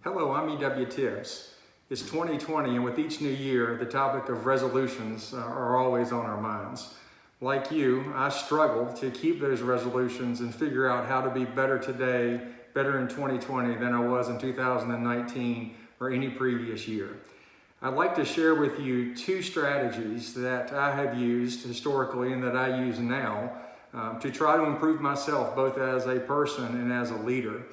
Hello, I'm E.W. Tibbs. It's 2020, and with each new year, the topic of resolutions are always on our minds. Like you, I struggle to keep those resolutions and figure out how to be better today, better in 2020 than I was in 2019 or any previous year. I'd like to share with you two strategies that I have used historically and that I use now to try to improve myself both as a person and as a leader.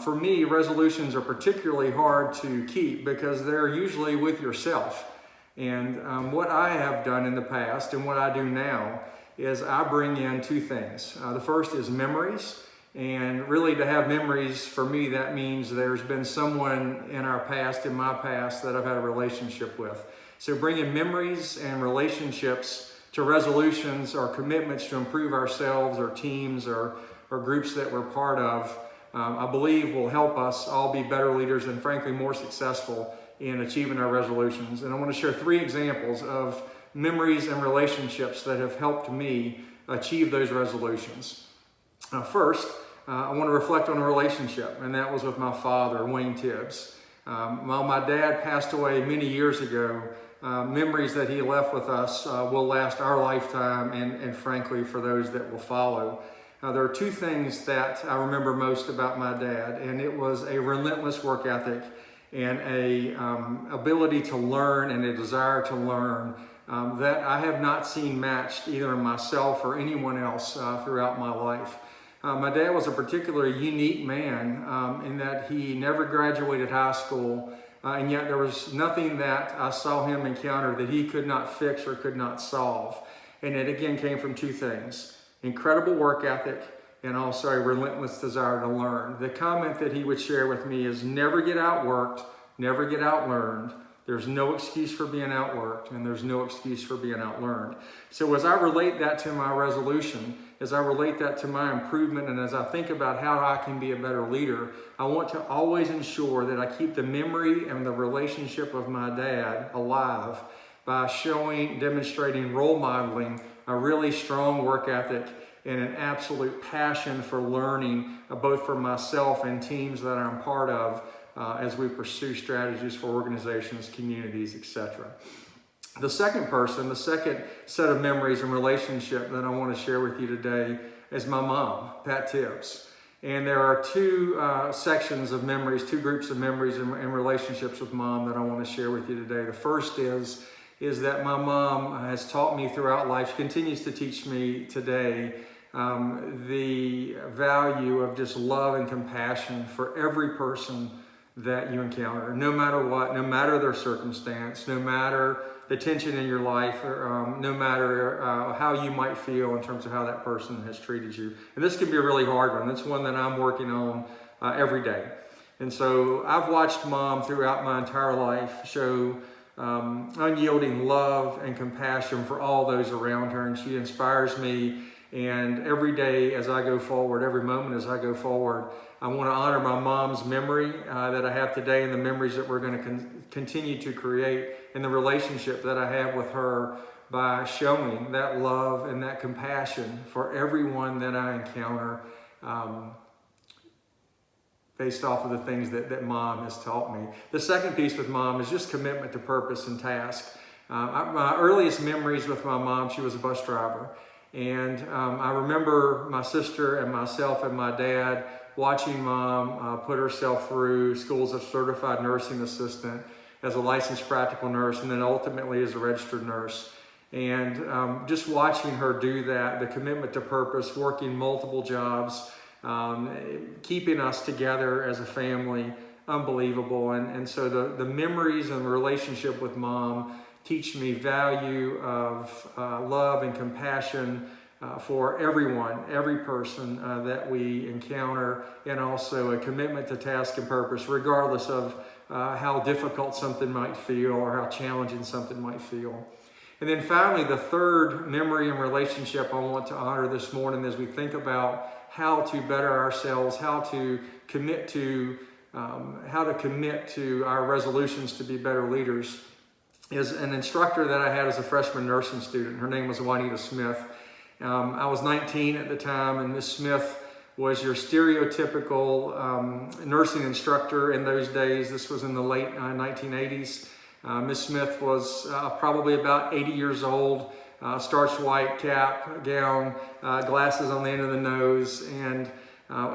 For me, resolutions are particularly hard to keep because they're usually with yourself. And what I have done in the past and what I do now is I bring in two things. The first is memories. And really, to have memories, for me, that means there's been someone in our past, in my past, that I've had a relationship with. So bringing memories and relationships to resolutions or commitments to improve ourselves or teams or groups that we're part of, I believe will help us all be better leaders and frankly more successful in achieving our resolutions. And I want to share three examples of memories and relationships that have helped me achieve those resolutions. First, I want to reflect on a relationship, and that was with my father, Wayne Tibbs. While my dad passed away many years ago, memories that he left with us will last our lifetime and frankly for those that will follow. There are two things that I remember most about my dad, and it was a relentless work ethic and a ability to learn and a desire to learn that I have not seen matched either in myself or anyone else throughout my life. My dad was a particularly unique man in that he never graduated high school, and yet there was nothing that I saw him encounter that he could not fix or could not solve. And it again came from two things: incredible work ethic, and also a relentless desire to learn. The comment that he would share with me is never get outworked, never get outlearned. There's no excuse for being outworked, and there's no excuse for being outlearned. So as I relate that to my resolution, as I relate that to my improvement, and as I think about how I can be a better leader, I want to always ensure that I keep the memory and the relationship of my dad alive by demonstrating, role modeling a really strong work ethic and an absolute passion for learning, both for myself and teams that I'm part of as we pursue strategies for organizations, communities, etc. The second set of memories and relationship that I want to share with you today is my mom, Pat Tibbs. And there are two sections of memories, two groups of memories and relationships with mom that I want to share with you today. The first is that my mom has taught me throughout life, she continues to teach me today, the value of just love and compassion for every person that you encounter, no matter what, no matter their circumstance, no matter the tension in your life, or no matter how you might feel in terms of how that person has treated you. And this can be a really hard one. It's one that I'm working on every day. And so I've watched mom throughout my entire life show unyielding love and compassion for all those around her, and she inspires me. And every day as I go forward, every moment as I go forward, I want to honor my mom's memory that I have today and the memories that we're going to continue to create and the relationship that I have with her by showing that love and that compassion for everyone that I encounter based off of the things that mom has taught me. The second piece with mom is just commitment to purpose and task. My earliest memories with my mom, she was a bus driver. And I remember my sister and myself and my dad watching mom put herself through schools of certified nursing assistant as a licensed practical nurse and then ultimately as a registered nurse. And just watching her do that, the commitment to purpose, working multiple jobs, keeping us together as a family, unbelievable. And so the memories and the relationship with mom teach me value of love and compassion for everyone, every person that we encounter, and also a commitment to task and purpose, regardless of how difficult something might feel or how challenging something might feel. And then finally, the third memory and relationship I want to honor this morning as we think about how to better ourselves, how to commit to our resolutions to be better leaders, is an instructor that I had as a freshman nursing student. Her name was Juanita Smith. I was 19 at the time, and Miss Smith was your stereotypical nursing instructor in those days. This was in the late 1980s. Miss Smith was probably about 80 years old, starched white cap, gown, glasses on the end of the nose. And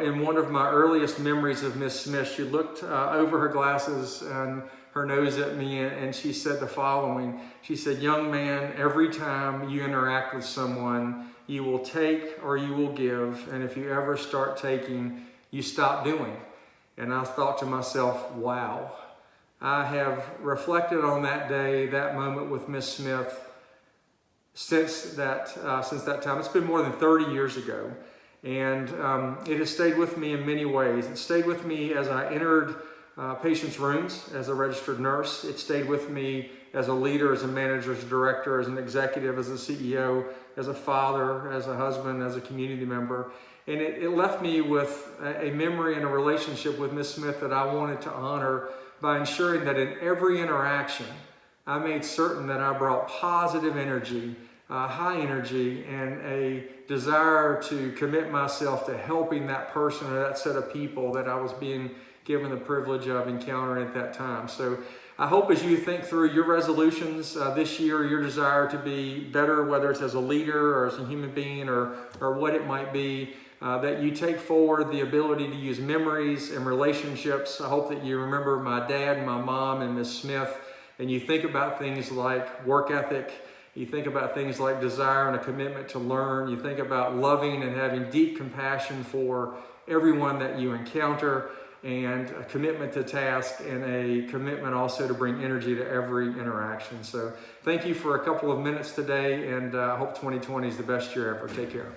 in one of my earliest memories of Miss Smith, she looked over her glasses and her nose at me, and she said the following. She said, "Young man, every time you interact with someone, you will take or you will give, and if you ever start taking, you stop doing." And I thought to myself, wow, I have reflected on that day, that moment with Miss Smith since that time. It's been more than 30 years ago, and it has stayed with me in many ways. It stayed with me as I entered patients' rooms as a registered nurse. It stayed with me as a leader, as a manager, as a director, as an executive, as a CEO, as a father, as a husband, as a community member. And it left me with a memory and a relationship with Miss Smith that I wanted to honor by ensuring that in every interaction, I made certain that I brought positive energy, high energy, and a desire to commit myself to helping that person or that set of people that I was being given the privilege of encountering at that time. So I hope as you think through your resolutions this year, your desire to be better, whether it's as a leader or as a human being or what it might be, that you take forward the ability to use memories and relationships. I hope that you remember my dad, my mom, and Miss Smith, and you think about things like work ethic. You think about things like desire and a commitment to learn. You think about loving and having deep compassion for everyone that you encounter, and a commitment to task, and a commitment also to bring energy to every interaction. So thank you for a couple of minutes today, and I hope 2020 is the best year ever. Take care.